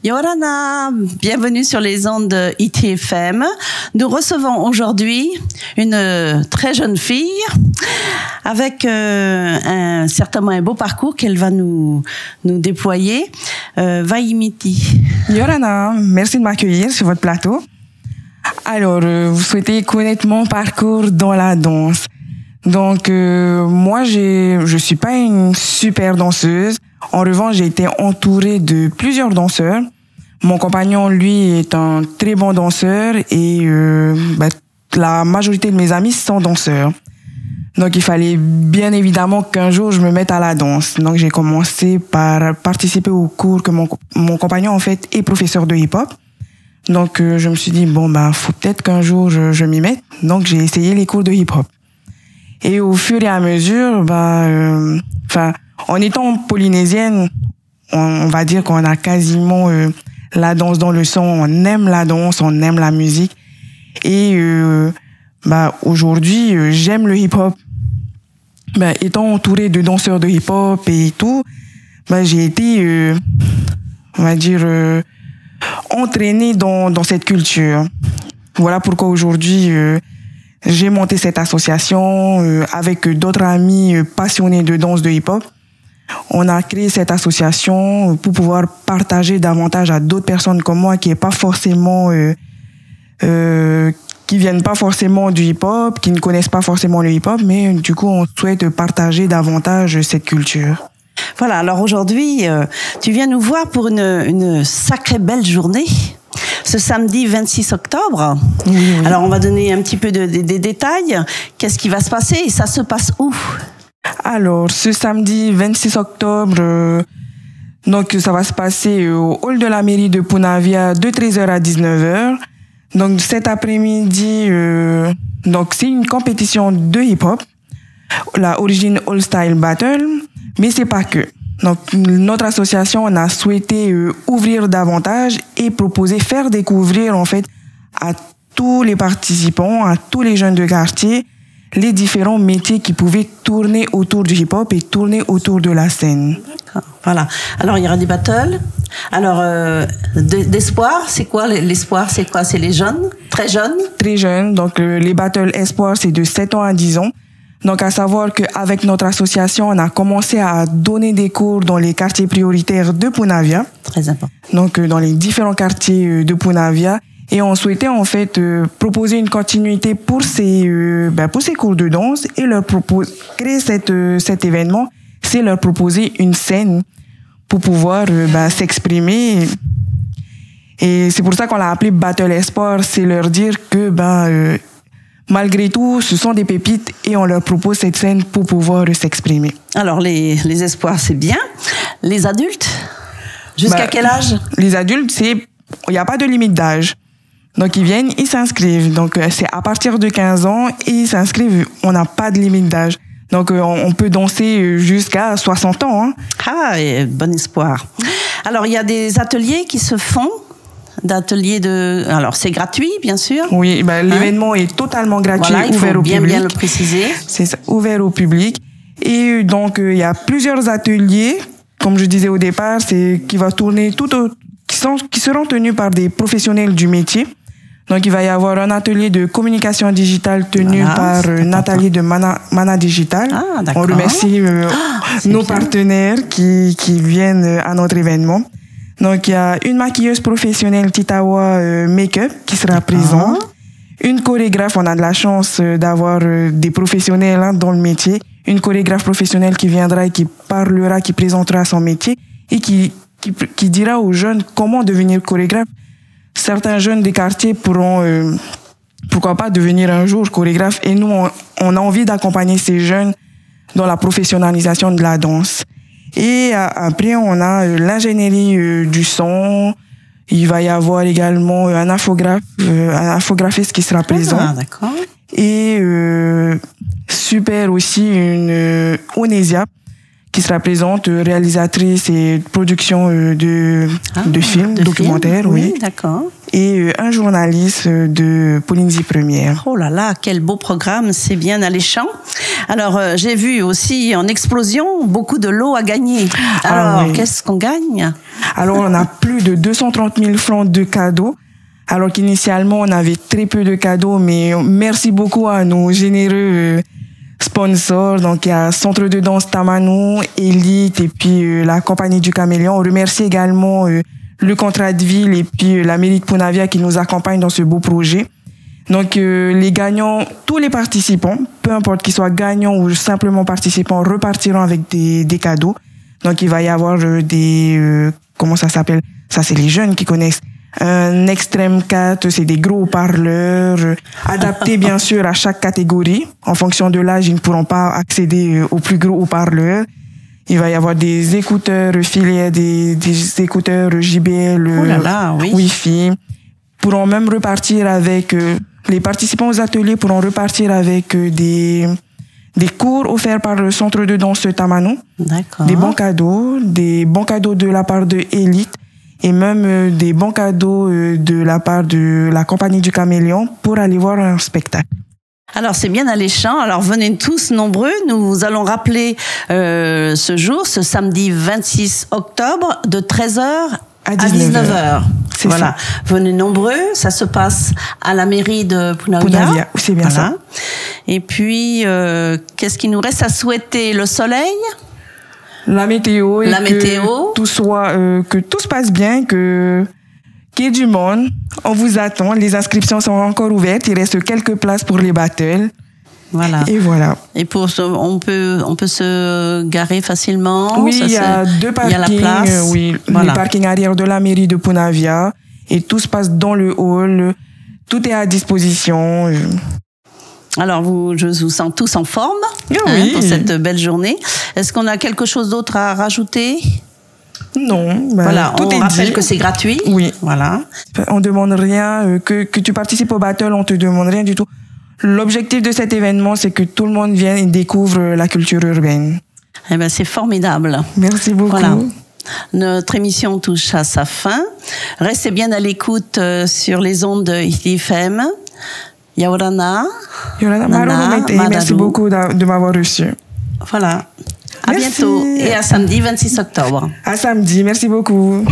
Yorana, bienvenue sur les ondes de ITFM. Nous recevons aujourd'hui une très jeune fille avec certainement un beau parcours qu'elle va nous déployer. Vaimiti. Yorana, merci de m'accueillir sur votre plateau. Alors, vous souhaitez connaître mon parcours dans la danse. Donc, moi, je suis pas une super danseuse. En revanche, j'ai été entourée de plusieurs danseurs. Mon compagnon, lui, est un très bon danseur et la majorité de mes amis sont danseurs. Donc, il fallait bien évidemment qu'un jour, je me mette à la danse. Donc, j'ai commencé par participer aux cours que mon compagnon, en fait, est professeur de hip-hop. Donc, je me suis dit, faut peut-être qu'un jour, je m'y mette. Donc, j'ai essayé les cours de hip-hop. Et au fur et à mesure, en étant polynésienne, on va dire qu'on a quasiment la danse dans le sang. On aime la danse, on aime la musique. Et aujourd'hui, j'aime le hip-hop. Étant entourée de danseurs de hip-hop et tout, j'ai été, entraînée dans cette culture. Voilà pourquoi aujourd'hui, j'ai monté cette association avec d'autres amis passionnés de danse de hip-hop. On a créé cette association pour pouvoir partager davantage à d'autres personnes comme moi qui viennent pas forcément du hip-hop, qui ne connaissent pas forcément le hip-hop, mais du coup, on souhaite partager davantage cette culture. Voilà, alors aujourd'hui, tu viens nous voir pour une sacrée belle journée. Ce samedi 26 octobre. Oui. Alors, on va donner un petit peu des détails. Qu'est-ce qui va se passer et ça se passe où? Alors, ce samedi 26 octobre, donc ça va se passer au hall de la mairie de Punavia de 13h à 19h. Donc, cet après-midi, donc c'est une compétition de hip-hop, la Origin All Style Battle, mais c'est pas que. Donc, notre association, on a souhaité ouvrir davantage et faire découvrir, en fait, à tous les participants, à tous les jeunes de quartier, les différents métiers qui pouvaient tourner autour du hip-hop et tourner autour de la scène. D'accord. Voilà. Alors, il y aura des battles. Alors, d'espoir, c'est quoi l'espoir? C'est quoi? C'est les jeunes? Très jeunes? Très jeunes. Donc, les battles espoir, c'est de 7 ans à 10 ans. Donc, à savoir qu'avec notre association, on a commencé à donner des cours dans les quartiers prioritaires de Punavia. Très important. Donc, dans les différents quartiers de Punavia. Et on souhaitait, en fait, proposer une continuité pour ces cours de danse et créer cet événement, c'est leur proposer une scène pour pouvoir s'exprimer. Et c'est pour ça qu'on l'a appelé Battle Espoir, c'est leur dire que, malgré tout, ce sont des pépites et on leur propose cette scène pour pouvoir s'exprimer. Alors, les espoirs, c'est bien. Les adultes, jusqu'à quel âge? Les adultes, il n'y a pas de limite d'âge. Donc, ils viennent, ils s'inscrivent. Donc, c'est à partir de 15 ans et ils s'inscrivent. On n'a pas de limite d'âge. Donc, on peut danser jusqu'à 60 ans. Hein. Ah, bon espoir. Alors, il y a des ateliers qui se font. Alors, c'est gratuit, bien sûr. Oui, l'événement est totalement gratuit, voilà, ouvert au public. Bien le préciser. C'est ça, ouvert au public. Et donc, il y a plusieurs ateliers, comme je disais au départ, qui seront tenus par des professionnels du métier. Donc, il va y avoir un atelier de communication digitale tenu par Nathalie de Mana Digital. Ah, d'accord. On remercie nos partenaires qui viennent à notre événement. Donc, il y a une maquilleuse professionnelle Titawa Makeup qui sera présente. Une chorégraphe, on a de la chance d'avoir des professionnels dans le métier. Une chorégraphe professionnelle qui viendra et qui parlera, qui présentera son métier et qui dira aux jeunes comment devenir chorégraphe. Certains jeunes des quartiers pourront, pourquoi pas, devenir un jour chorégraphe. Et nous, on a envie d'accompagner ces jeunes dans la professionnalisation de la danse. Et après, on a l'ingénierie du son. Il va y avoir également un infographiste qui sera présent. Ah, d'accord. Et super aussi une Onesia qui sera présente, réalisatrice et production de films, documentaires. Oui, d'accord. et un journaliste de Polynésie Première. Oh là là, quel beau programme, c'est bien alléchant. Alors, j'ai vu aussi en explosion beaucoup de lots à gagner. Alors, oui. Qu'est-ce qu'on gagne? Alors, on a plus de 230 000 francs de cadeaux. Alors qu'initialement, on avait très peu de cadeaux, mais merci beaucoup à nos généreux sponsors. Donc, il y a Centre de danse Tamanou, Elite et puis la Compagnie du Caméléon. On remercie également le contrat de ville et puis la mairie de Punavia qui nous accompagne dans ce beau projet. Donc, les gagnants, tous les participants, peu importe qu'ils soient gagnants ou simplement participants, repartiront avec des cadeaux. Donc, il va y avoir comment ça s'appelle? Ça, c'est les jeunes qui connaissent. Un Extreme 4, c'est des gros haut-parleurs, adaptés bien sûr à chaque catégorie. En fonction de l'âge, ils ne pourront pas accéder aux plus gros haut-parleurs. Il va y avoir des écouteurs filets, des écouteurs JBL, oui. Wi-Fi. Pourront même repartir avec, les participants aux ateliers pourront repartir avec des cours offerts par le centre de danse Tamanou. D'accord. Des bons cadeaux de la part de Elite et même des bons cadeaux de la part de la Compagnie du Caméléon pour aller voir un spectacle. Alors c'est bien alléchant. Alors venez tous nombreux. Nous allons rappeler ce jour, ce samedi 26 octobre, de 13h à 19h. C'est voilà. Ça. Venez nombreux. Ça se passe à la mairie de Punavia. C'est bien ça. Et puis, qu'est-ce qu'il nous reste à souhaiter? Le soleil? La météo. Que tout se passe bien, qu'il y ait du monde. On vous attend. Les inscriptions sont encore ouvertes. Il reste quelques places pour les battles. Voilà. Et voilà. Et on peut se garer facilement. Oui, il y a 2 parkings. Il y a la place. Les parkings arrière de la mairie de Punavia. Et tout se passe dans le hall. Tout est à disposition. Alors, je vous sens tous en forme pour cette belle journée. Est-ce qu'on a quelque chose d'autre à rajouter? Non. Voilà, tout on rappelle que c'est gratuit. Oui. Voilà. On demande rien. Que tu participes au battle, on te demande rien du tout. L'objectif de cet événement, c'est que tout le monde vienne et découvre la culture urbaine. Eh ben, c'est formidable. Merci beaucoup. Voilà. Notre émission touche à sa fin. Restez bien à l'écoute sur les ondes de ITFM. Yaurana. Merci beaucoup de m'avoir reçu. Voilà. À bientôt et à samedi 26 octobre. À samedi. Merci beaucoup.